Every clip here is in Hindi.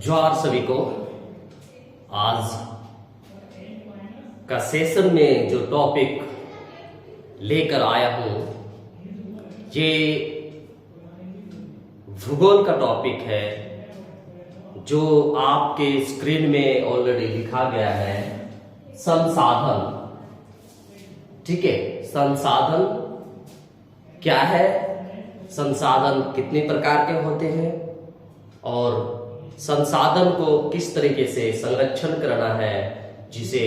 जोहार सभी को। आज का सेशन में जो टॉपिक लेकर आया हूं ये भूगोल का टॉपिक है, जो आपके स्क्रीन में ऑलरेडी लिखा गया है संसाधन। ठीक है, संसाधन क्या है, संसाधन कितने प्रकार के होते हैं और संसाधन को किस तरीके से संरक्षण करना है, जिसे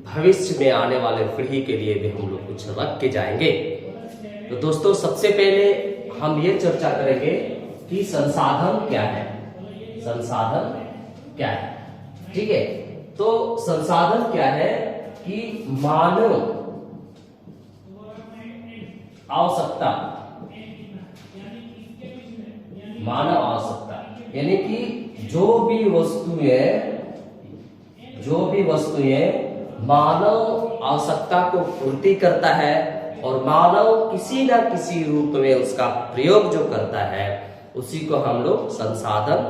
भविष्य में आने वाले पीढ़ी के लिए भी हम लोग कुछ रख के जाएंगे। तो दोस्तों, सबसे पहले हम ये चर्चा करेंगे कि संसाधन क्या है। संसाधन क्या है, ठीक है। तो संसाधन क्या है कि मानव आवश्यकता, मानव आवश्यकता यानी कि जो भी वस्तुएं मानव आवश्यकता को पूर्ति करता है और मानव किसी न किसी रूप में उसका प्रयोग जो करता है, उसी को हम लोग संसाधन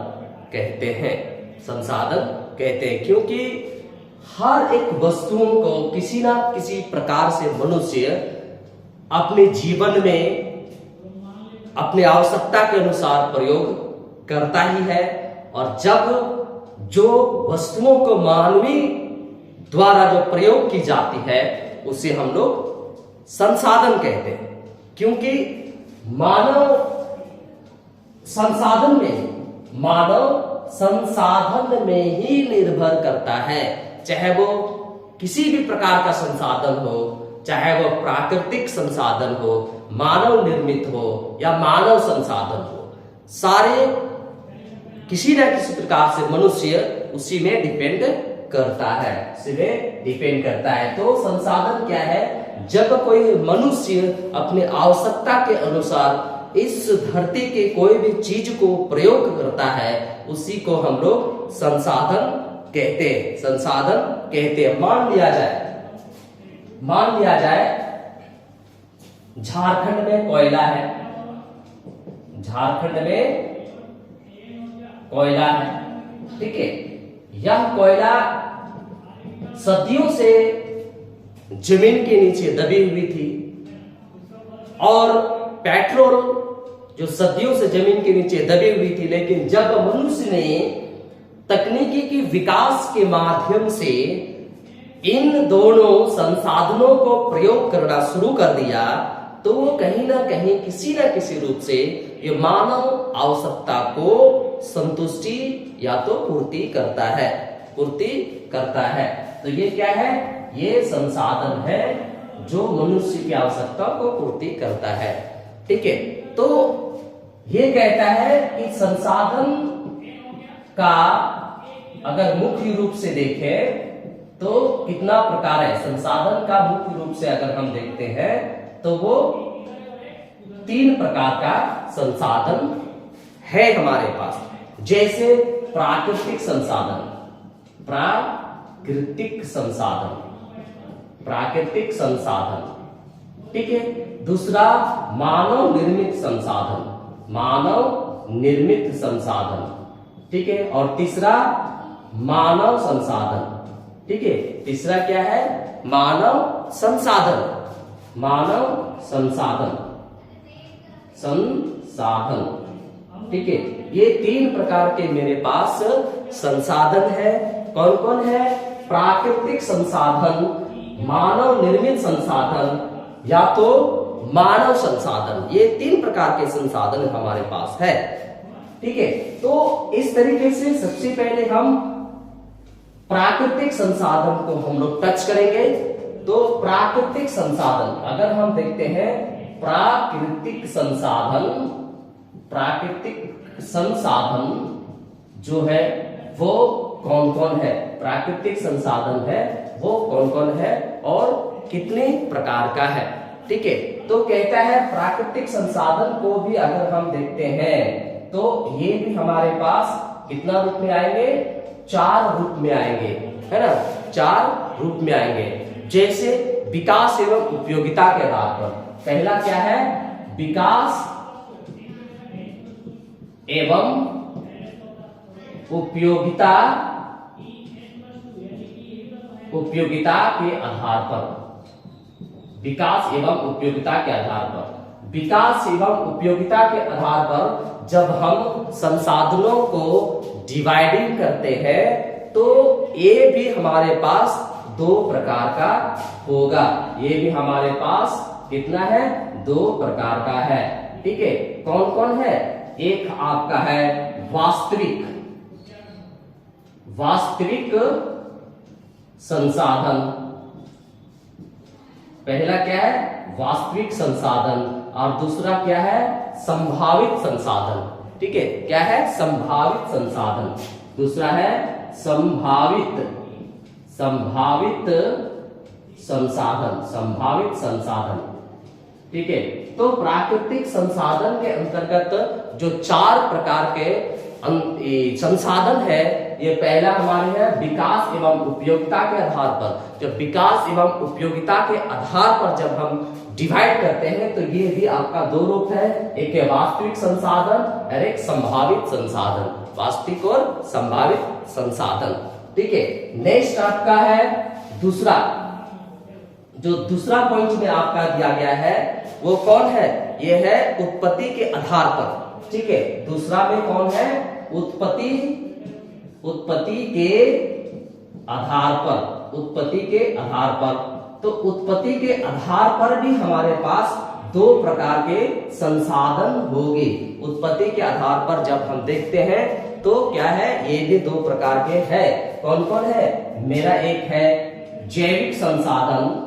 कहते हैं। संसाधन कहते हैं क्योंकि हर एक वस्तुओं को किसी न किसी प्रकार से मनुष्य अपने जीवन में अपनी आवश्यकता के अनुसार प्रयोग करता ही है। और जब जो वस्तुओं को मानवी द्वारा जो प्रयोग की जाती है, उसे हम लोग संसाधन कहते हैं। क्योंकि मानव संसाधन में ही निर्भर करता है, चाहे वो किसी भी प्रकार का संसाधन हो, चाहे वो प्राकृतिक संसाधन हो, मानव निर्मित हो या मानव संसाधन हो, सारे किसी न किसी प्रकार से मनुष्य उसी में डिपेंड करता है। तो संसाधन क्या है, जब कोई मनुष्य अपने आवश्यकता के अनुसार इस धरती के कोई भी चीज को प्रयोग करता है, उसी को हम लोग संसाधन कहते हैं। संसाधन कहते हैं। मान लिया जाए झारखंड में कोयला है, ठीक है। यह कोयला सदियों से जमीन के नीचे दबी हुई थी और पेट्रोल जो सदियों से जमीन के नीचे दबी हुई थी, लेकिन जब मनुष्य ने तकनीकी की विकास के माध्यम से इन दोनों संसाधनों को प्रयोग करना शुरू कर दिया, तो वो कहीं ना कहीं किसी न किसी रूप से ये मानव आवश्यकता को संतुष्टि या तो पूर्ति करता है। तो ये क्या है, ये संसाधन है जो मनुष्य की आवश्यकता को पूर्ति करता है, ठीक है। तो ये कहता है कि संसाधन का अगर मुख्य रूप से देखें तो कितना प्रकार है। संसाधन का मुख्य रूप से अगर हम देखते हैं तो वो 3 प्रकार का संसाधन है हमारे पास। जैसे प्राकृतिक संसाधन, ठीक है। दूसरा मानव निर्मित संसाधन, ठीक है। और तीसरा मानव संसाधन, ठीक है। तीसरा क्या है, मानव संसाधन, ठीक है। ये 3 प्रकार के मेरे पास संसाधन है। कौन कौन है, प्राकृतिक संसाधन, मानव निर्मित संसाधन या तो मानव संसाधन। ये 3 प्रकार के संसाधन हमारे पास है, ठीक है। तो इस तरीके से सबसे पहले हम प्राकृतिक संसाधन को हम लोग टच करेंगे। तो प्राकृतिक संसाधन अगर हम देखते हैं, प्राकृतिक संसाधन जो है वो कौन कौन है, प्राकृतिक संसाधन है वो कौन कौन है और कितने प्रकार का है, ठीक है। तो कहता है प्राकृतिक संसाधन को भी अगर हम देखते हैं तो ये भी हमारे पास कितना रूप में आएंगे, 4 रूप में आएंगे, है ना, 4 रूप में आएंगे। जैसे विकास एवं उपयोगिता के आधार पर पहला क्या है, विकास एवं उपयोगिता के आधार पर, विकास एवं उपयोगिता के आधार पर, विकास एवं उपयोगिता के आधार पर जब हम संसाधनों को डिवाइडिंग करते हैं तो ये भी हमारे पास दो प्रकार का होगा। ये भी हमारे पास कितना है? दो प्रकार का है। ठीक है, कौन कौन है? एक आपका है वास्तविक संसाधन। पहला क्या है? वास्तविक संसाधन। और दूसरा क्या है? संभावित संसाधन। ठीक है, क्या है? संभावित संसाधन। दूसरा है संभावित संसाधन। ठीक है, तो प्राकृतिक संसाधन के अंतर्गत जो चार प्रकार के संसाधन है, ये पहला हमारे है विकास एवं उपयोगिता के आधार पर। जब विकास एवं उपयोगिता के आधार पर जब हम डिवाइड करते हैं तो ये भी आपका दो रूप है, एक है वास्तविक संसाधन और एक संभावित संसाधन। वास्तविक और संभावित संसाधन। ठीक है, नेक्स्ट आपका है दूसरा, जो दूसरा पॉइंट में आपका दिया गया है वो कौन है? ये है उत्पत्ति के आधार पर। ठीक है, दूसरा में कौन है? उत्पत्ति के आधार पर। तो उत्पत्ति के आधार पर भी हमारे पास दो प्रकार के संसाधन होंगे। उत्पत्ति के आधार पर जब हम देखते हैं तो क्या है? ये भी दो प्रकार के हैं। कौन कौन है? मेरा एक है जैविक संसाधन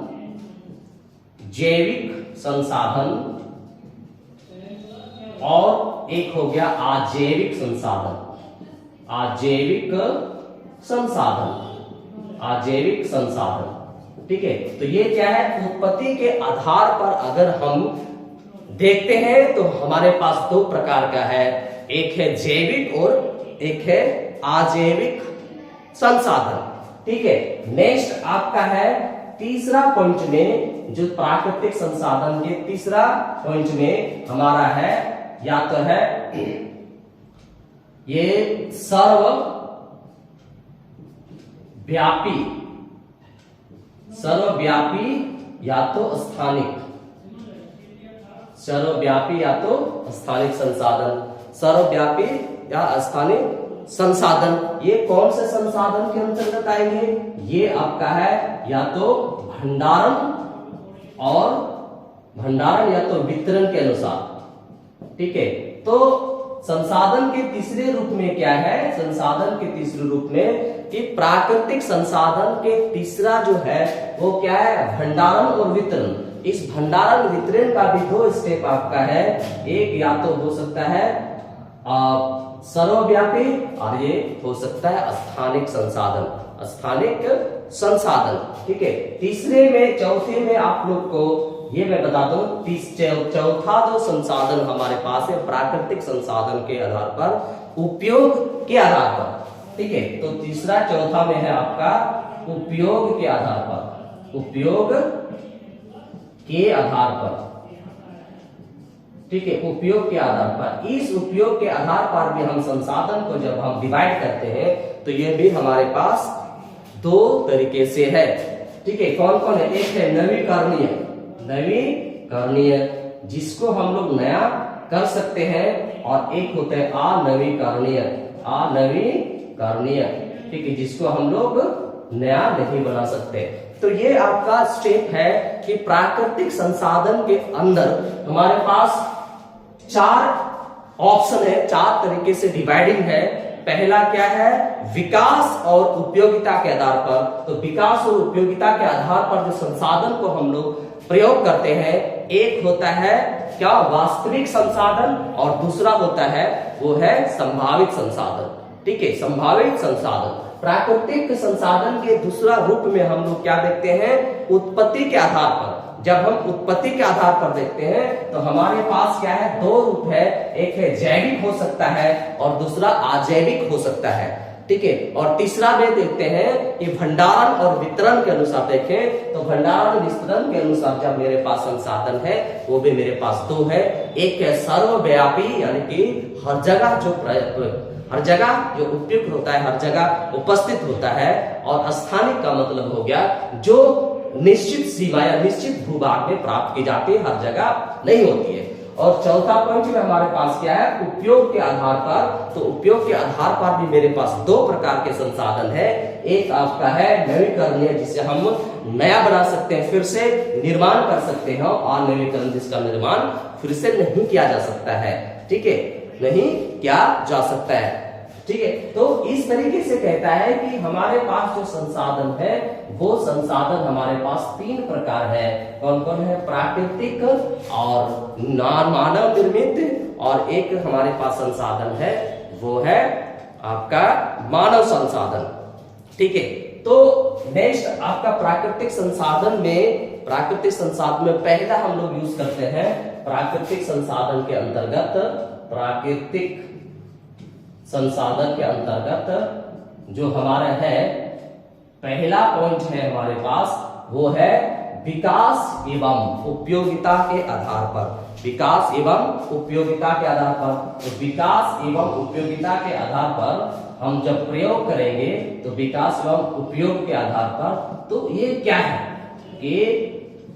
और एक हो गया अजैविक संसाधन। ठीक है, तो ये क्या है? उत्पत्ति के आधार पर अगर हम देखते हैं तो हमारे पास दो प्रकार का है, एक है जैविक और एक है अजैविक संसाधन। ठीक है, नेक्स्ट आपका है तीसरा पॉइंट में, जो प्राकृतिक संसाधन के तीसरा पॉइंट में हमारा है, या तो है ये सर्वव्यापी या तो स्थानिक संसाधन। सर्वव्यापी या स्थानिक संसाधन, ये कौन से संसाधन के अंतर्गत आएंगे? ये आपका है या तो भंडारण या तो वितरण के अनुसार। ठीक है, तो संसाधन के तीसरे रूप में क्या है? संसाधन के तीसरे रूप में कि प्राकृतिक संसाधन के तीसरा जो है वो क्या है? भंडारण और वितरण। इस भंडारण वितरण का भी दो स्टेप आपका है, एक या तो हो सकता है सर्वव्यापी और ये हो सकता है स्थानिक संसाधन। ठीक है, तीसरे में चौथे में आप लोग को ये मैं बता दूं, चौथा जो संसाधन हमारे पास है प्राकृतिक संसाधन के आधार पर, उपयोग के आधार पर। ठीक है, तो तीसरा चौथा में है आपका उपयोग के आधार पर। ठीक है, उपयोग के आधार पर। इस उपयोग के आधार पर भी हम संसाधन को जब हम डिवाइड करते हैं तो ये भी हमारे पास दो तरीके से है। ठीक है, कौन कौन है? एक है नवीकरणीय, जिसको हम लोग नया कर सकते हैं, और एक होता है अनवीकरणीय। ठीक है, जिसको हम लोग नया नहीं बना सकते। तो ये आपका स्टेप है कि प्राकृतिक संसाधन के अंदर हमारे पास चार ऑप्शन है, चार तरीके से डिवाइडिंग है। पहला क्या है? विकास और उपयोगिता के आधार पर। तो विकास और उपयोगिता के आधार पर जो संसाधन को हम लोग प्रयोग करते हैं, एक होता है क्या? वास्तविक संसाधन, और दूसरा होता है वो है संभावित संसाधन। ठीक है, संभावित संसाधन। प्राकृतिक संसाधन के दूसरा रूप में हम लोग क्या देखते हैं? उत्पत्ति के आधार पर। जब हम उत्पत्ति के आधार पर देखते हैं तो हमारे पास क्या है? दो रूप है, एक है जैविक हो सकता है और दूसरा अजैविक हो सकता है। ठीक है, और तीसरा में देखते हैं कि भंडारण और वितरण के अनुसार देखें तो भंडारण वितरण के अनुसार जब मेरे पास संसाधन है वो भी मेरे पास दो है। एक है सर्वव्यापी, यानी कि हर जगह जो हर जगह जो उपयुक्त होता है हर जगह उपस्थित होता है, और स्थानिक का मतलब हो गया जो निश्चित सीमा या निश्चित भूभाग में प्राप्त की जाती है, हर जगह नहीं होती है। और चौथा पॉइंट में हमारे पास क्या है, उपयोग के आधार पर। तो उपयोग के आधार पर भी मेरे पास दो प्रकार के संसाधन है। एक आपका है नवीकरणीय, जिसे हम नया बना सकते हैं, फिर से निर्माण कर सकते हैं, और नवीकरण जिसका निर्माण फिर से नहीं किया जा सकता है, ठीक है, नहीं किया जा सकता है, ठीक है। तो इस तरीके से कहता है कि हमारे पास जो संसाधन है वो संसाधन हमारे पास तीन प्रकार है। कौन कौन है, प्राकृतिक और मानव निर्मित, और एक हमारे पास संसाधन है वो है आपका मानव संसाधन, ठीक है। तो नेक्स्ट आपका प्राकृतिक संसाधन में पहला हम लोग यूज करते हैं प्राकृतिक संसाधन के अंतर्गत जो हमारा है पहला पॉइंट है हमारे पास, वो है विकास एवं उपयोगिता के आधार पर। विकास एवं उपयोगिता के आधार पर, तो विकास एवं उपयोगिता के आधार पर हम जब प्रयोग करेंगे तो विकास एवं उपयोग के आधार पर, तो ये क्या है, ये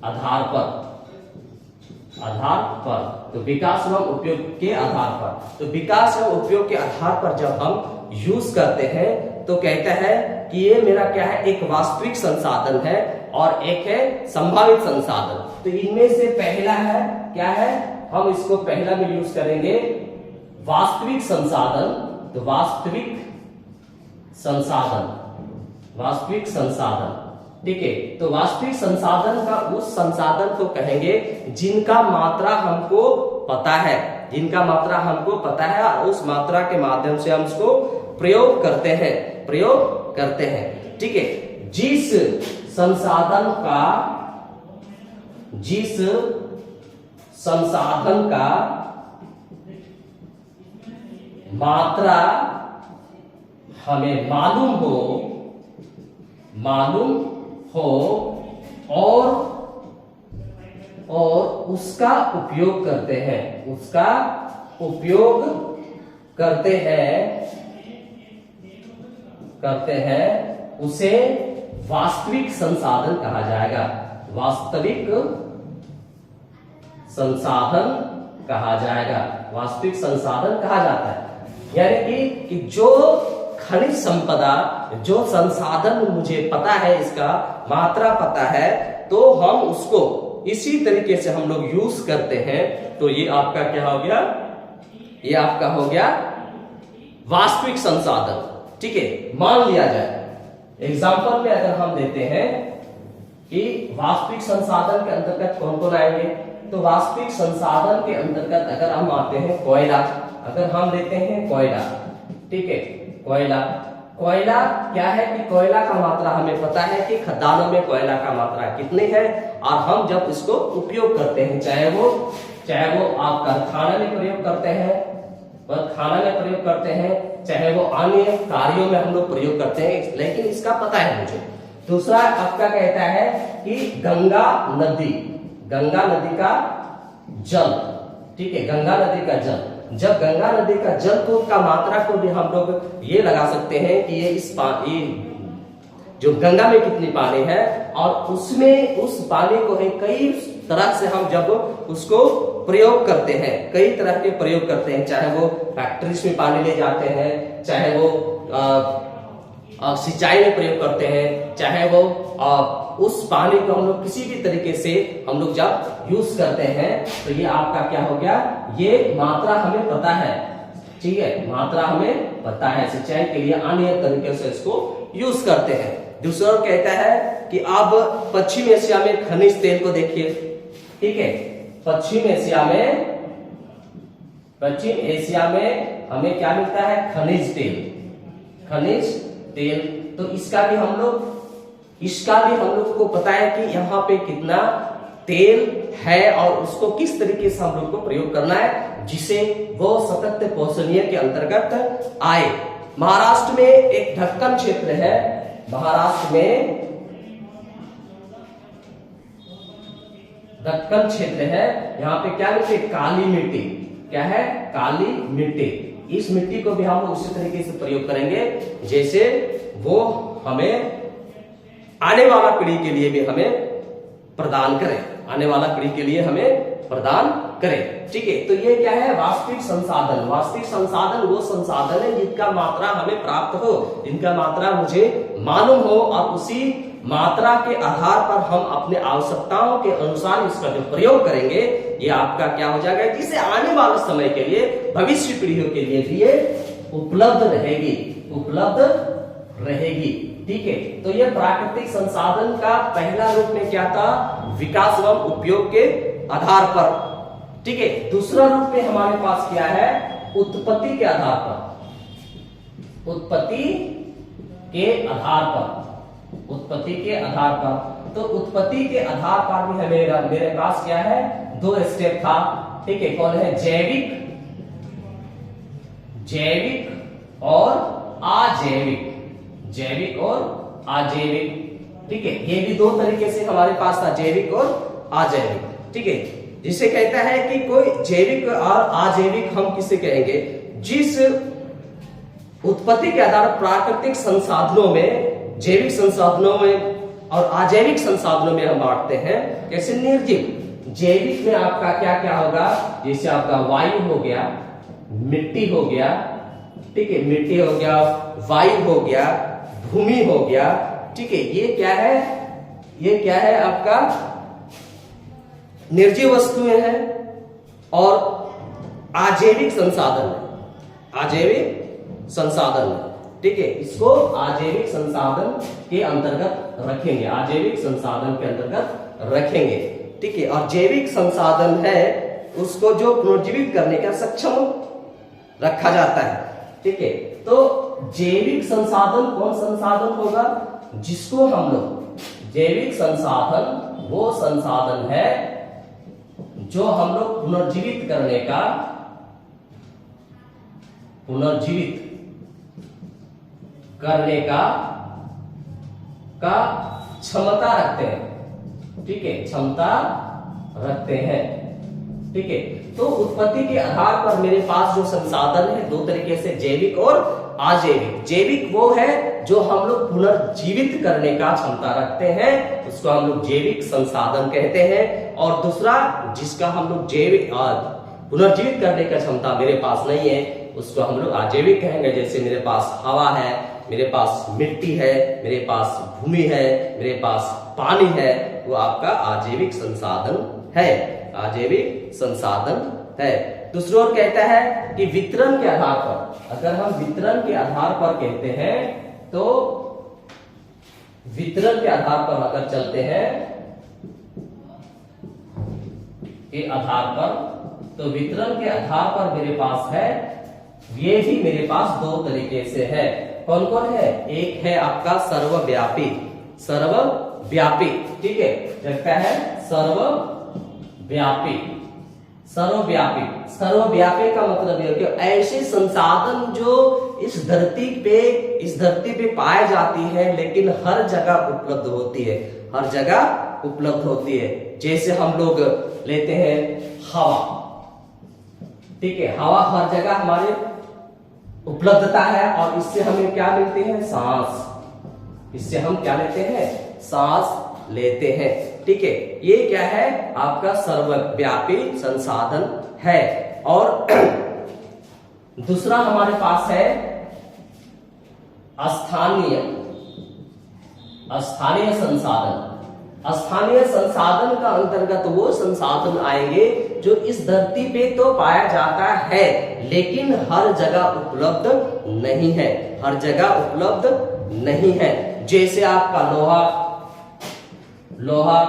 आधार पर, तो विकास एवं उपयोग के आधार पर, तो विकास एवं उपयोग के आधार पर जब हम यूज करते हैं तो कहता है कि ये मेरा क्या है, एक वास्तविक संसाधन है और एक है संभावित संसाधन। तो इनमें से पहला है क्या है, हम इसको पहला में यूज करेंगे वास्तविक संसाधन। तो वास्तविक संसाधन, ठीक है। तो वास्तविक संसाधन का उस संसाधन को कहेंगे जिनका मात्रा हमको पता है, और उस मात्रा के माध्यम से हम उसको प्रयोग करते हैं, ठीक है। जिस संसाधन का मात्रा हमें मालूम हो और उसका उपयोग करते हैं, उसे वास्तविक संसाधन कहा जाएगा। वास्तविक संसाधन कहा जाता है। यानी कि जो खनिज संपदा, जो संसाधन मुझे पता है, इसका मात्रा पता है, तो हम उसको इसी तरीके से हम लोग यूज करते हैं। तो ये आपका क्या हो गया, ये आपका हो गया वास्तविक संसाधन, ठीक है। मान लिया जाए एग्जाम्पल में अगर हम देते हैं कि वास्तविक संसाधन के अंतर्गत कौन कौन आएंगे, तो वास्तविक संसाधन के अंतर्गत अगर हम आते हैं कोयला, अगर हम देते हैं कोयला, ठीक है, कोयला क्या है कि कोयला का मात्रा हमें पता है कि खदानों में कोयला का मात्रा कितनी है, और हम जब इसको उपयोग करते हैं, चाहे वो आप कारखाना में प्रयोग करते हैं, चाहे वो अन्य कार्यों में हम लोग प्रयोग करते हैं, लेकिन इसका पता है मुझे। दूसरा आपका कहता है कि गंगा नदी का जल, ठीक है, गंगा नदी का जल। जब गंगा नदी का जल को का मात्रा को भी हम लोग ये लगा सकते हैं कि ये इस पानी जो गंगा में कितनी पानी है, और उसमें उस पानी को कई तरह से हम जब उसको प्रयोग करते हैं, कई तरह के प्रयोग करते हैं, चाहे वो फैक्ट्रीज में पानी ले जाते हैं, चाहे वो सिंचाई में प्रयोग करते हैं, चाहे वो उस पानी को हम लोग किसी भी तरीके से हम लोग जब यूज करते हैं, तो ये आपका क्या हो गया, ये मात्रा हमें पता है, ठीक है, मात्रा हमें पता है। सिंचाई के लिए अन्य तरीके से इसको यूज करते हैं। दूसरा कहता है कि अब पश्चिम एशिया में खनिज तेल को देखिए, ठीक है, पश्चिम एशिया में हमें क्या मिलता है, खनिज तेल। तो इसका भी हम लोग को पता है कि यहाँ पे कितना तेल है और उसको किस तरीके से हम लोग को प्रयोग करना है, जिसे वो सतत पोषणीय के अंतर्गत आए। महाराष्ट्र में एक ढक्कन क्षेत्र है, ढक्कन क्षेत्र है, यहाँ पे क्या मिलती है, काली मिट्टी। क्या है, काली मिट्टी। इस मिट्टी को भी हम उसी तरीके से प्रयोग करेंगे जैसे वो हमें आने वाला पीढ़ी के लिए भी हमें प्रदान करे, आने वाला पीढ़ी के लिए हमें प्रदान करे। ठीक है, तो ये क्या है, वास्तविक संसाधन। वास्तविक संसाधन वो संसाधन है जिनका मात्रा हमें प्राप्त हो, जिनका मात्रा मुझे मालूम हो, और उसी मात्रा के आधार पर हम अपने आवश्यकताओं के अनुसार इसका जो प्रयोग करेंगे ये आपका क्या हो जाएगा, जिसे आने वाले समय के लिए, भविष्य पीढ़ियों के लिए भी ये उपलब्ध रहेगी, उपलब्ध रहेगी। ठीक है, तो ये प्राकृतिक संसाधन का पहला रूप में क्या था, विकास एवं उपयोग के आधार पर। ठीक है, दूसरा रूप में हमारे पास क्या है, उत्पत्ति के आधार पर, उत्पत्ति के आधार पर, उत्पत्ति के आधार पर। तो उत्पत्ति के आधार पर भी हमें मेरे पास क्या है, दो स्टेप था। ठीक है, कौन है, जैविक, जैविक और अजैविक, जैविक और अजैविक। ठीक है, ये भी दो तरीके से हमारे पास था, जैविक और अजैविक। ठीक है, जिसे कहता है कि कोई जैविक और अजैविक हम किसे कहेंगे, जिस उत्पत्ति के आधार प्राकृतिक संसाधनों में, जैविक संसाधनों में और अजैविक संसाधनों में हम बांटते हैं। कैसे, निर्जीव। जैविक में आपका क्या क्या होगा, जैसे आपका वायु हो गया, मिट्टी हो गया, ठीक है, मिट्टी हो गया, वायु हो गया, भूमि हो गया। ठीक है, ये क्या है, ये क्या है आपका निर्जीव वस्तुएं हैं। और अजैविक संसाधन है, अजैविक संसाधन है। ठीक है, इसको अजैविक संसाधन के अंतर्गत रखेंगे, अजैविक संसाधन के अंतर्गत रखेंगे। ठीक है, और जैविक संसाधन है उसको जो पुनर्जीवित करने का सक्षम रखा जाता है। ठीक है, तो जैविक संसाधन कौन संसाधन होगा, जिसको हम लोग, जैविक संसाधन वो संसाधन है जो हम लोग पुनर्जीवित करने का, पुनर्जीवित करने का क्षमता रखते हैं। ठीक है, क्षमता रखते हैं। ठीक है, तो उत्पत्ति के आधार पर मेरे पास जो संसाधन है दो तरीके से, जैविक और अजैविक। जैविक वो है जो हम लोग पुनर्जीवित करने का क्षमता रखते हैं, उसको हम लोग जैविक संसाधन कहते हैं। और दूसरा जिसका हम लोग जैविक पुनर्जीवित करने का क्षमता मेरे पास नहीं है, उसको हम लोग अजैविक कहेंगे। जैसे मेरे पास हवा है, मेरे पास मिट्टी है, मेरे पास भूमि है, मेरे पास पानी है, वो आपका अजैविक संसाधन है, अजैविक संसाधन है। दूसरी ओर कहता है कि वितरण के आधार पर, अगर हम वितरण के आधार पर कहते हैं तो वितरण के आधार पर अगर चलते हैं के आधार पर, तो वितरण के आधार पर मेरे पास है, ये भी मेरे पास दो तरीके से है। कौन कौन है, एक है आपका सर्वव्यापी, सर्वव्यापी। ठीक है, लगता है सर्वव्यापी, सर्वव्यापी। सर्वव्यापी का मतलब है कि ऐसे संसाधन जो इस धरती पे पाए जाती है, लेकिन हर जगह उपलब्ध होती है, हर जगह उपलब्ध होती है। जैसे हम लोग लेते हैं हवा। ठीक है, हवा हर जगह हमारे उपलब्धता है, और इससे हमें क्या मिलते हैं, सांस। इससे हम क्या लेते हैं, सांस लेते हैं। ठीक है, ये क्या है, आपका सर्वव्यापी संसाधन है। और दूसरा हमारे पास है स्थानीय, स्थानीय संसाधन। स्थानीय संसाधन का अंतर्गत वो संसाधन आएंगे जो इस धरती पे तो पाया जाता है, लेकिन हर जगह उपलब्ध नहीं है, हर जगह उपलब्ध नहीं है। जैसे आपका लोहा, लोहा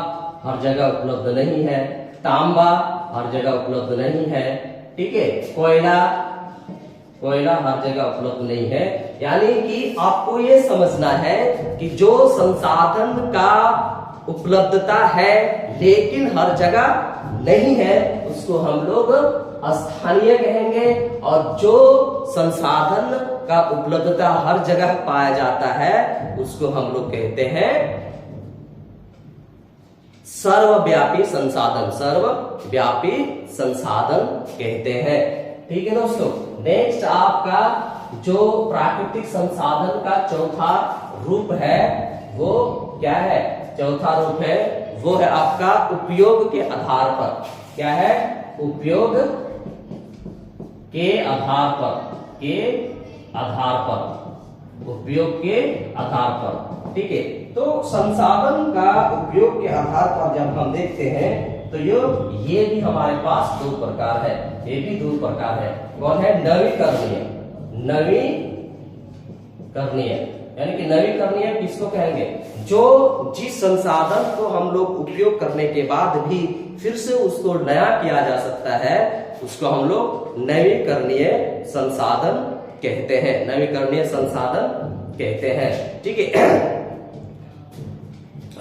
हर जगह उपलब्ध नहीं है, तांबा हर जगह उपलब्ध नहीं है। ठीक है, कोयला, कोयला हर जगह उपलब्ध नहीं है। यानी कि आपको ये समझना है कि जो संसाधन का उपलब्धता है लेकिन हर जगह नहीं है, उसको हम लोग स्थानीय कहेंगे। और जो संसाधन का उपलब्धता हर जगह पाया जाता है, उसको हम लोग कहते हैं सर्वव्यापी संसाधन, सर्वव्यापी संसाधन कहते हैं। ठीक है दोस्तों। नेक्स्ट आपका जो प्राकृतिक संसाधन का चौथा रूप है वो क्या है? चौथा रूप है वो है आपका उपयोग के आधार पर। क्या है? उपयोग के आधार पर, के आधार पर, उपयोग के आधार पर। ठीक है, तो संसाधन का उपयोग के आधार पर जब हम देखते हैं तो ये भी हमारे पास दो प्रकार है, ये भी दो प्रकार है। कौन है? नवीकरणीय। नवीकरणीय यानी कि नवीकरणीय किसको कहेंगे? जो जिस संसाधन को हम लोग उपयोग करने के बाद भी फिर से उसको नया किया जा सकता है, उसको हम लोग नवीकरणीय संसाधन कहते हैं, नवीकरणीय संसाधन कहते हैं। ठीक है,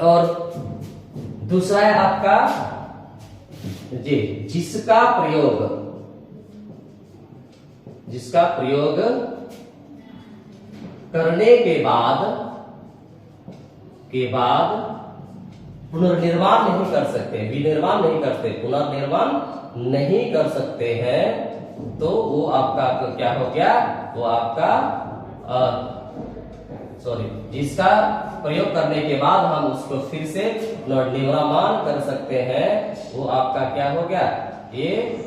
और दूसरा है आपका जी जिसका प्रयोग करने के बाद पुनर्निर्माण नहीं कर सकते, विनिर्माण नहीं करते, पुनर्निर्माण नहीं कर सकते हैं, तो वो आपका क्या हो गया? वो आपका जिसका प्रयोग करने के बाद हम उसको फिर से पुनर्निर्माण कर सकते हैं, वो आपका क्या हो गया? ये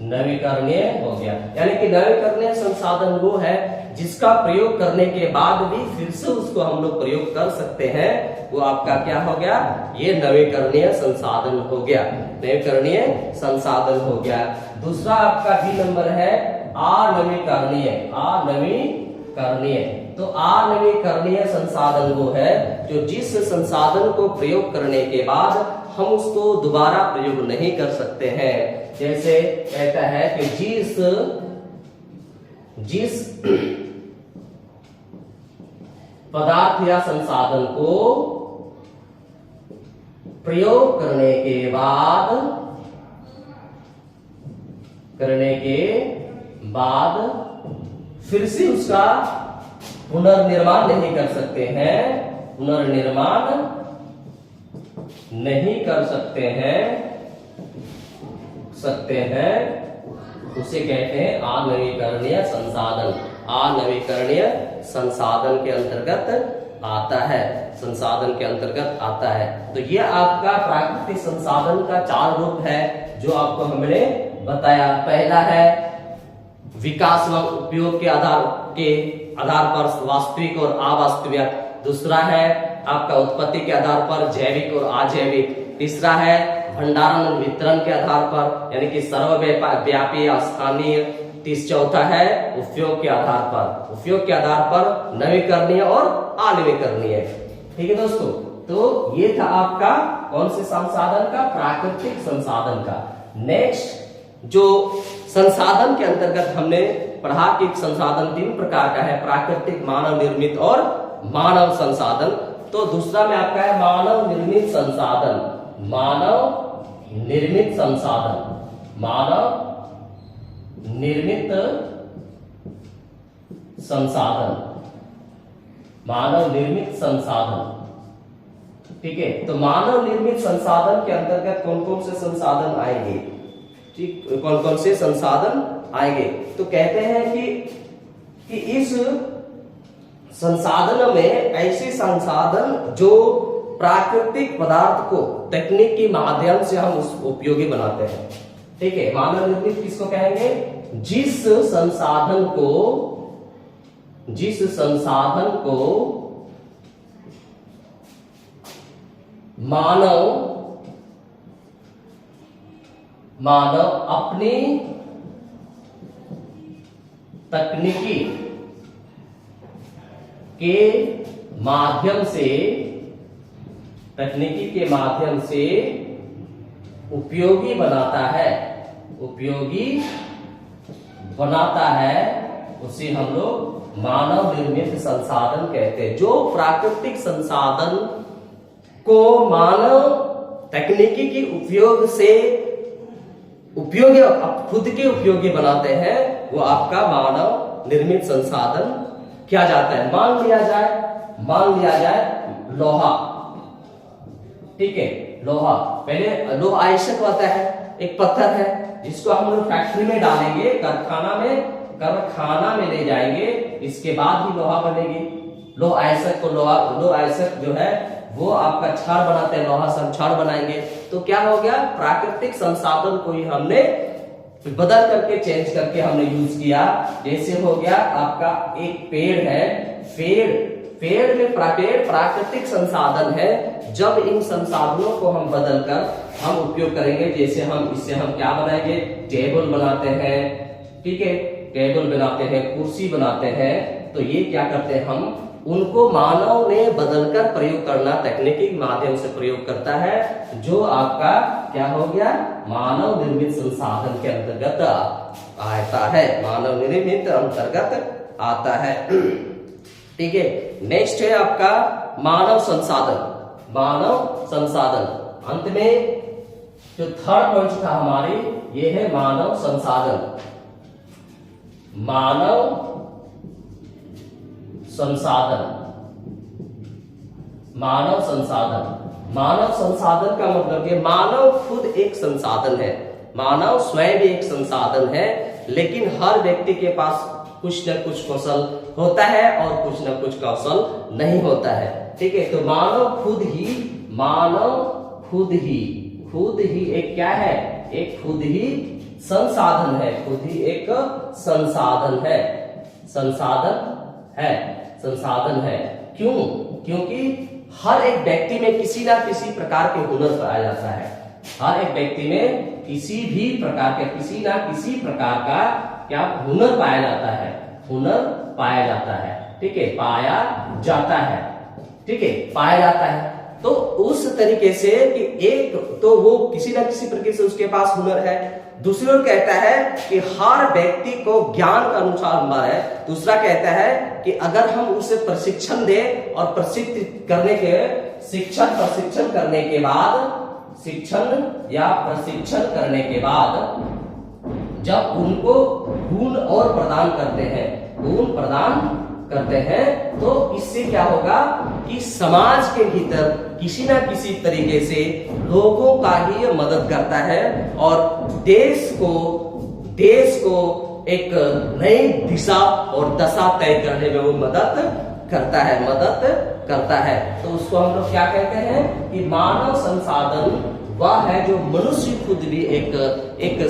नवीकरणीय हो गया। यानी कि नवीकरणीय संसाधन वो है जिसका प्रयोग करने के बाद भी फिर से उसको हम लोग प्रयोग कर सकते हैं, वो आपका क्या हो गया? ये नवीकरणीय संसाधन हो गया, नवीकरणीय संसाधन हो गया। दूसरा आपका बी नंबर है अनवीकरणीय। अनवीकरणीय, तो अनवीकरणीय संसाधन वो है जो जिस संसाधन को प्रयोग करने के बाद हम उसको दोबारा प्रयोग नहीं कर सकते हैं। जैसे कहता है कि जिस पदार्थ या संसाधन को प्रयोग करने बाद फिर से उसका पुनर्निर्माण नहीं कर सकते हैं, पुनर्निर्माण नहीं कर सकते हैं, उसे कहते हैं अनवीकरणीय संसाधन। अनवीकरणीय संसाधन के अंतर्गत आता है, संसाधन के अंतर्गत आता है। तो ये आपका प्राकृतिक संसाधन का 4 रूप है जो आपको हमने बताया। पहला है विकास व उपयोग के आधार पर वास्तविक और अवास्तविक। दूसरा है आपका उत्पत्ति के आधार पर जैविक और अजैविक। तीसरा है भंडारण और वितरण के आधार पर यानी कि सर्वव्यापी स्थानीय। चौथा है उपयोग के आधार पर, उपयोग के आधार पर नवीकरणीय और अनवीकरणीय। ठीक है दोस्तों, तो ये था आपका कौन से संसाधन का? प्राकृतिक संसाधन का। नेक्स्ट जो संसाधन के अंतर्गत हमने पढ़ा कि संसाधन 3 प्रकार का है, प्राकृतिक, मानव निर्मित और मानव संसाधन। तो दूसरा में आपका है मानव निर्मित संसाधन। मानव निर्मित संसाधन, मानव निर्मित संसाधन, मानव निर्मित संसाधन। ठीक है, तो मानव निर्मित संसाधन के अंतर्गत कौन कौन से संसाधन आएंगे? ठीक, कौन कौन से संसाधन आएंगे? तो कहते हैं कि इस संसाधन में ऐसे संसाधन जो प्राकृतिक पदार्थ को तकनीक के माध्यम से हम उस उपयोगी बनाते हैं। ठीक है, मानव निर्मित किसको कहेंगे? जिस संसाधन को मानव अपनी तकनीकी के माध्यम से उपयोगी बनाता है, उसे हम लोग मानव निर्मित संसाधन कहते हैं। जो प्राकृतिक संसाधन को मानव तकनीकी के उपयोग से खुद के उपयोगी बनाते हैं, वो आपका मानव निर्मित संसाधन किया जाता है। मान लिया जाए लोहा। ठीक है, लोहा, पहले लोहा आयस्क होता है, एक पत्थर है जिसको हम लोग फैक्ट्री में डालेंगे, कारखाना में ले जाएंगे, इसके बाद ही लोहा बनेगी। लोह अयस्क जो है वो आपका छड़ बनाते हैं, लोहा से हम छड़ बनाएंगे। तो क्या हो गया, प्राकृतिक संसाधन को ही हमने बदल करके चेंज करके हमने यूज किया। जैसे हो गया आपका एक पेड़ है, पेड़ में प्राकृतिक संसाधन है। जब इन संसाधनों को हम बदलकर हम उपयोग करेंगे, जैसे इससे हम क्या बनाएंगे, टेबल बनाते हैं, ठीक है, टेबल बनाते हैं, कुर्सी बनाते हैं। तो ये क्या करते हैं, हम उनको मानव ने बदलकर प्रयोग करना, तकनीकी के माध्यम से प्रयोग करता है, जो आपका क्या हो गया, मानव निर्मित संसाधन के अंतर्गत आता है, मानव निर्मित अंतर्गत आता है। ठीक है, नेक्स्ट है आपका मानव संसाधन। अंत में जो थर्ड पॉइंट था हमारी, ये है मानव संसाधन। मानव संसाधन का मतलब ये मानव खुद एक संसाधन है, मानव स्वयं एक संसाधन है, लेकिन हर व्यक्ति के पास कुछ न कुछ कौशल होता है और कुछ न कुछ कौशल नहीं होता है। ठीक है, तो मानव खुद ही एक क्या है, एक खुद ही संसाधन है, खुद ही एक संसाधन है। क्यों? क्योंकि हर एक व्यक्ति में किसी ना किसी प्रकार के हुनर पाया जाता है। हर एक व्यक्ति में किसी ना किसी प्रकार का क्या हुनर पाया जाता है। ठीक है, पाया जाता है। तो उस तरीके से कि एक तो वो किसी ना किसी प्रकार से उसके पास हुनर है। दूसरी ओर कहता है कि हर व्यक्ति को ज्ञान का अनुसार हुनर है। दूसरा कहता है कि अगर हम उसे प्रशिक्षण दें और प्रशिक्षण करने के बाद जब उनको गुण और प्रदान करते हैं, तो इससे क्या होगा कि समाज के भीतर किसी ना किसी तरीके से लोगों का ही मदद करता है और देश को एक नई दिशा और दशा तय करने में वो मदद करता है। तो उसको हम लोग क्या कहते हैं कि मानव संसाधन वह है जो मनुष्य खुद भी एक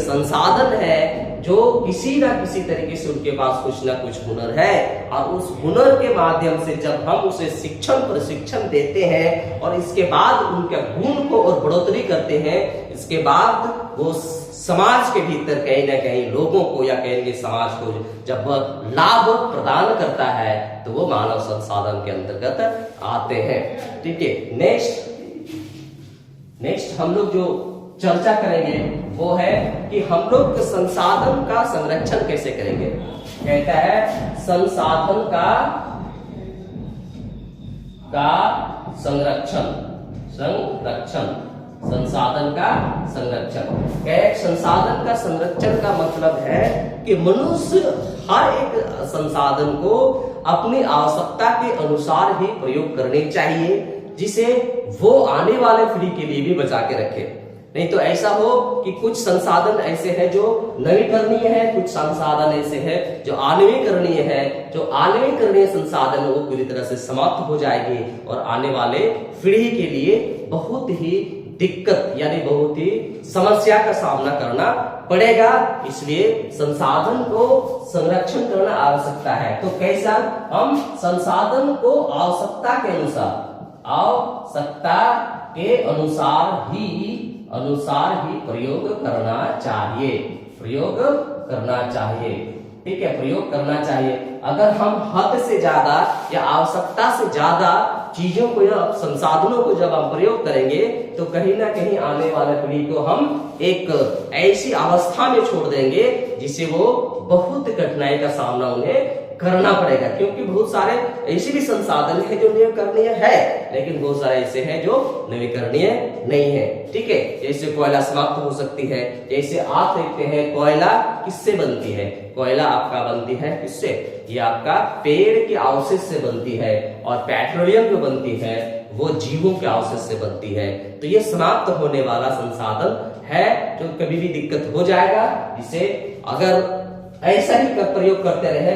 संसाधन है, जो किसी ना किसी तरीके से उनके पास कुछ ना कुछ हुनर है, और उस हुनर के माध्यम से जब हम उसे प्रशिक्षण देते हैं और इसके बाद उनके गुण को और बढ़ोतरी करते हैं, इसके बाद वो समाज के भीतर कहीं ना कहीं लोगों को या कहेंगे समाज को जब लाभ प्रदान करता है, तो वो मानव संसाधन के अंतर्गत आते हैं। ठीक है, नेक्स्ट हम लोग जो चर्चा करेंगे वो है कि हम लोग संसाधन का संरक्षण कैसे करेंगे। कहता है संसाधन का संरक्षण। संसाधन का संरक्षण का मतलब है कि मनुष्य हर एक संसाधन को अपनी आवश्यकता के अनुसार ही प्रयोग करने चाहिए, जिसे वो आने वाले पीढ़ी के लिए भी बचा के रखे। नहीं तो ऐसा हो कि कुछ संसाधन ऐसे हैं जो नवीकरणीय है, कुछ संसाधन ऐसे हैं जो आणविकरणीय है। जो आणविकरणीय संसाधन वो पूरी तरह से समाप्त हो जाएगी और आने वाले पीढ़ी के लिए बहुत ही दिक्कत यानी बहुत ही समस्या का सामना करना पड़ेगा। इसलिए संसाधन को संरक्षण करना आवश्यकता है। तो कैसा, हम संसाधन को आवश्यकता के अनुसार ही प्रयोग करना चाहिए। ठीक है, प्रयोग करना चाहिए। अगर हम हद से ज्यादा या आवश्यकता से ज्यादा चीजों को या संसाधनों को जब हम प्रयोग करेंगे, तो कहीं ना कहीं आने वाले पीढ़ी को हम एक ऐसी अवस्था में छोड़ देंगे जिससे वो बहुत कठिनाई का सामना उन्हें करना पड़ेगा। क्योंकि बहुत सारे ऐसे भी संसाधन है जो नवीकरणीय है, लेकिन बहुत सारे ऐसे हैं जो नवीकरणीय नहीं है। ठीक है, जैसे कोयला समाप्त हो सकती है। जैसे आप देखते हैं कोयला किससे बनती है, कोयला आपका बनती है किससे, ये आपका पेड़ के अवशेष से बनती है। और पेट्रोलियम जो बनती है वो जीवों के अवशेष से बनती है। तो ये समाप्त होने वाला संसाधन है जो कभी भी दिक्कत हो जाएगा। इसे अगर ऐसा ही प्रयोग करते रहे,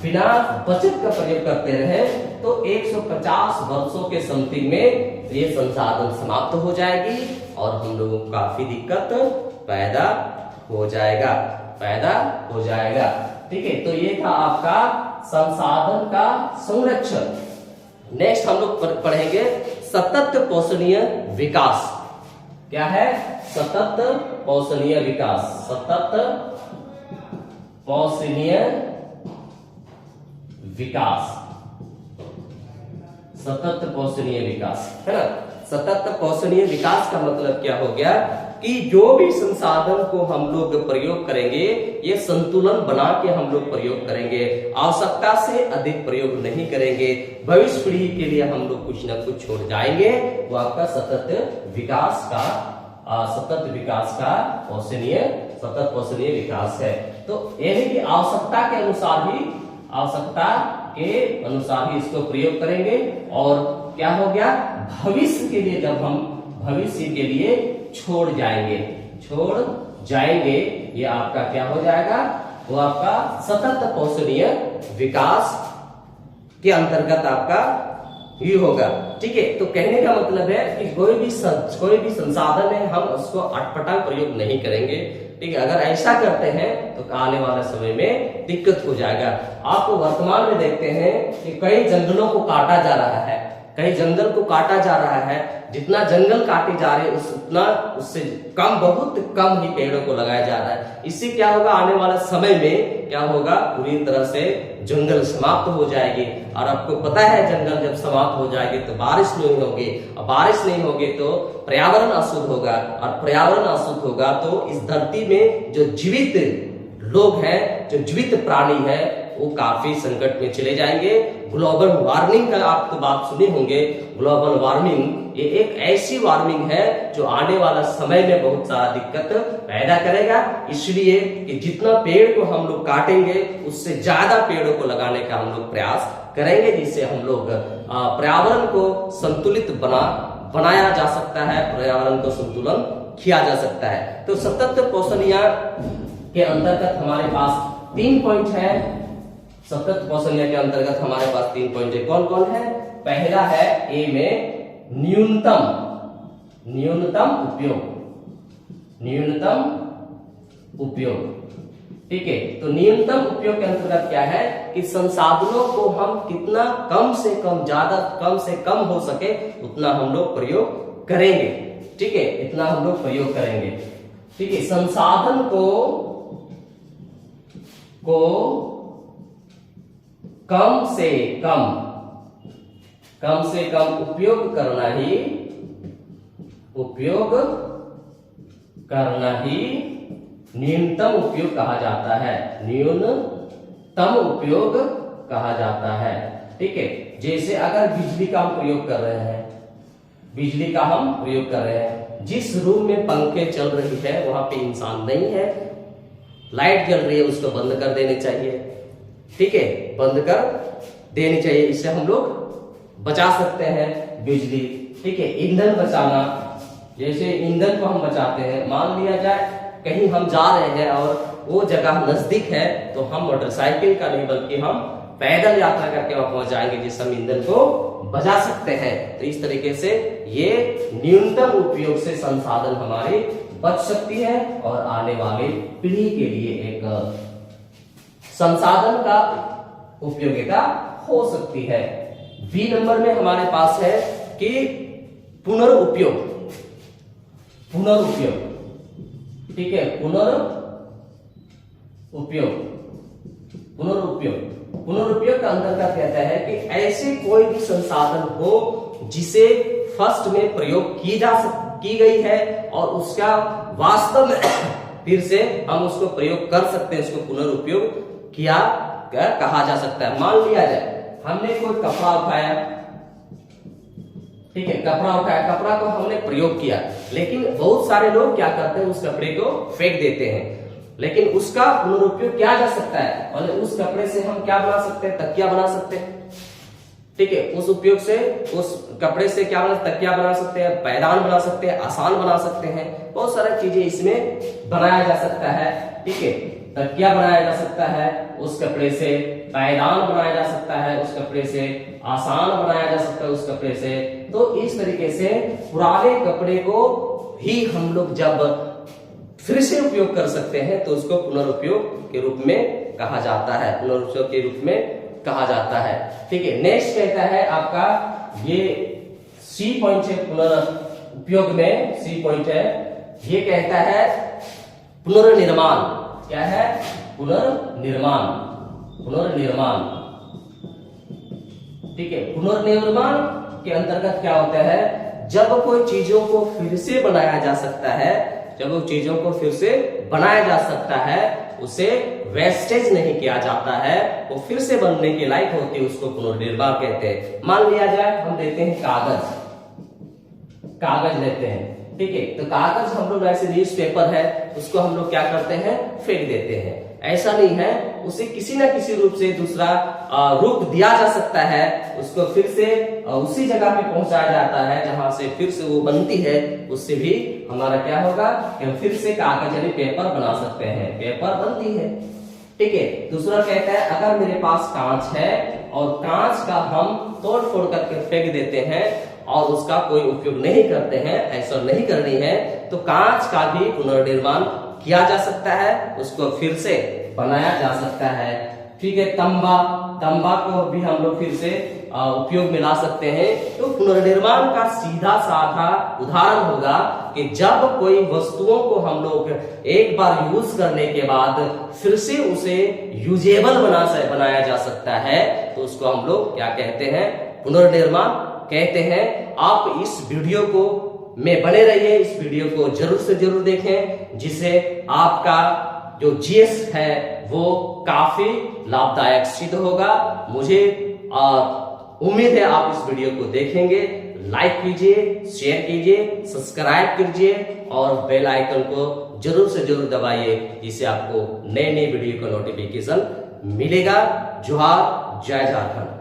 बिना बचत का प्रयोग करते रहे, तो 150 वर्षों के समथिंग में ये संसाधन समाप्त हो जाएगी और हम लोगों को काफी दिक्कत पैदा हो जाएगा। ठीक है, तो ये था आपका संसाधन का संरक्षण। नेक्स्ट हम लोग पढ़ेंगे सतत पोषणीय विकास। क्या है? सतत पोषणीय विकास। सतत पोषणीय विकास, सतत पोषणीय विकास, है ना। सतत पोषणीय विकास का मतलब क्या हो गया कि जो भी संसाधन को हम लोग प्रयोग करेंगे, ये संतुलन बना के हम लोग प्रयोग करेंगे, आवश्यकता से अधिक प्रयोग नहीं करेंगे। भविष्य पीढ़ी के लिए हम लोग कुछ ना कुछ छोड़ जाएंगे, वो आपका सतत विकास का सतत पोषणीय विकास है। तो यानी कि आवश्यकता के अनुसार ही इसको प्रयोग करेंगे। और क्या हो गया, भविष्य के लिए जब हम भविष्य के लिए छोड़ जाएंगे, ये आपका क्या हो जाएगा, वो आपका सतत पोषणीय विकास के अंतर्गत आपका ही होगा। ठीक है, तो कहने का मतलब है कि कोई भी संसाधन है, हम उसको अटपटा प्रयोग नहीं करेंगे। ठीक है, अगर ऐसा करते हैं तो आने वाले समय में दिक्कत हो जाएगा। आप वर्तमान में देखते हैं कि कई जंगलों को काटा जा रहा है, जितना जंगल काटे जा रहे उससे बहुत कम ही पेड़ों को लगाया जा रहा है। इससे क्या होगा, आने वाले समय में क्या होगा, पूरी तरह से जंगल समाप्त हो जाएगी। और आपको पता है जंगल जब समाप्त हो जाएगी तो बारिश नहीं होगी, और बारिश नहीं होगी तो पर्यावरण अशुद्ध होगा, और पर्यावरण अशुद्ध होगा तो इस धरती में जो जीवित लोग हैं, जो जीवित प्राणी है, वो काफी संकट में चले जाएंगे। ग्लोबल वार्मिंग का आप तो बात सुने होंगे। ग्लोबल वार्मिंग ये एक ऐसी वार्मिंग है जो आने वाला समय में बहुत सारा दिक्कत पैदा करेगा। इसलिए कि जितना पेड़ को हम लोग काटेंगे, उससे ज्यादा पेड़ों को लगाने का हम लोग प्रयास करेंगे, जिससे हम लोग पर्यावरण को संतुलित बनाया जा सकता है, पर्यावरण को संतुलन किया जा सकता है। तो सतत पोषणीय के अंतर्गत हमारे पास 3 पॉइंट है। सतत पोषणीय के अंतर्गत हमारे पास 3 पॉइंट है। कौन कौन है? पहला है ए में न्यूनतम उपयोग। ठीक है, तो न्यूनतम उपयोग के अंतर्गत क्या है कि संसाधनों को हम कितना कम से कम हो सके उतना हम लोग प्रयोग करेंगे। ठीक है, इतना हम लोग प्रयोग करेंगे। ठीक है, संसाधन को कम से कम उपयोग करना ही न्यूनतम उपयोग कहा जाता है। न्यूनतम उपयोग कहा जाता है। ठीक है, जैसे अगर बिजली का हम प्रयोग कर रहे हैं, जिस रूम में पंखे चल रही है वहां पे इंसान नहीं है, लाइट जल रही है, उसको बंद कर देनी चाहिए। ठीक है, बंद कर देनी चाहिए, इससे हम लोग बचा सकते हैं बिजली। ठीक है, ईंधन बचाना, जैसे ईंधन को हम बचाते हैं, मान लिया जाए कहीं हम जा रहे हैं और वो जगह नजदीक है, तो हम मोटरसाइकिल का नहीं बल्कि हम पैदल यात्रा करके वहां पहुंच जाएंगे, जिससे हम ईंधन को बचा सकते हैं। तो इस तरीके से ये न्यूनतम उपयोग से संसाधन हमारी बच सकती है और आने वाली पीढ़ी के लिए एक संसाधन का उपयोगिता हो सकती है। बी नंबर में हमारे पास है कि पुनर्उपयोग। ठीक है, पुनर्उपयोग का अंतर्गत कहता है कि ऐसे कोई भी संसाधन हो जिसे फर्स्ट में प्रयोग की गई है और उसका वास्तव में फिर से हम उसको प्रयोग कर सकते हैं, उसको पुनर्उपयोग कहा जा सकता है। मान लिया जाए हमने कोई कपड़ा उठाया, ठीक है, कपड़ा को हमने प्रयोग किया, लेकिन बहुत सारे लोग क्या करते हैं, उस कपड़े को फेंक देते हैं। लेकिन उसका पुनरुपयोग किया जा सकता है, और उस कपड़े से हम क्या बना सकते हैं, तकिया बना सकते हैं। ठीक है, उस उपयोग से उस कपड़े से क्या बना, तकिया बना सकते हैं, पैदान बना सकते हैं, आसान बना सकते हैं, बहुत सारी चीजें इसमें बनाया जा सकता है। ठीक है, तकिया बनाया जा सकता है उस कपड़े से, पैदान बनाया जा सकता है उस कपड़े से, आसान बनाया जा सकता है उस कपड़े से। तो इस तरीके से पुराने कपड़े को ही हम लोग जब फिर से उपयोग कर सकते हैं तो उसको पुनरुपयोग के रूप में कहा जाता है, पुनरुपयोग के रूप में कहा जाता है। ठीक है, नेक्स्ट कहता है आपका ये सी पॉइंट है पुनरुपयोग में, सी पॉइंट है, ये कहता है पुनर्निर्माण। क्या है? पुनर्निर्माण, पुनर्निर्माण। ठीक है, पुनर्निर्माण के अंतर्गत क्या होता है, जब कोई चीजों को फिर से बनाया जा सकता है, जब वो चीजों को फिर से बनाया जा सकता है, उसे वेस्टेज नहीं किया जाता है, वो फिर से बनने के लायक होती है, उसको पुनर्निर्माण कहते हैं। मान लिया जाए हम लेते हैं कागज, कागज लेते हैं। ठीक है, तो कागज हम लोग ऐसे न्यूज़पेपर है उसको हम लोग क्या करते हैं, फेंक देते हैं। ऐसा नहीं है, उसे किसी ना किसी रूप से दूसरा रूप दिया जा सकता है, उसको फिर से उसी जगह पे पहुंचाया जाता है जहां से फिर से वो बनती है, उससे भी हमारा क्या होगा कि हम फिर से कागज यानी पेपर बना सकते हैं, पेपर बनती है। ठीक है, दूसरा कहता है अगर मेरे पास कांच है और कांच का हम तोड़ फोड़ करके फेंक देते हैं और उसका कोई उपयोग नहीं करते हैं, ऐसा नहीं करनी है, तो कांच का भी पुनर्निर्माण किया जा सकता है, उसको फिर से बनाया जा सकता है। ठीक है, तांबा, तांबा को भी हम लोग फिर से उपयोग में ला सकते हैं। तो पुनर्निर्माण का सीधा साधा उदाहरण होगा कि जब कोई वस्तुओं को हम लोग एक बार यूज करने के बाद फिर से उसे यूजेबल बनाया जा सकता है, तो उसको हम लोग क्या कहते हैं, पुनर्निर्माण कहते हैं। आप इस वीडियो को में बने रहिए, इस वीडियो को जरूर से जरूर देखें, जिससे आपका जो जीएस है वो काफी लाभदायक सिद्ध होगा। मुझे उम्मीद है आप इस वीडियो को देखेंगे। लाइक कीजिए, शेयर कीजिए, सब्सक्राइब कीजिए और बेल आइकन को जरूर से जरूर दबाइए, जिससे आपको नए नए वीडियो का नोटिफिकेशन मिलेगा। जोहार, जय झारखंड।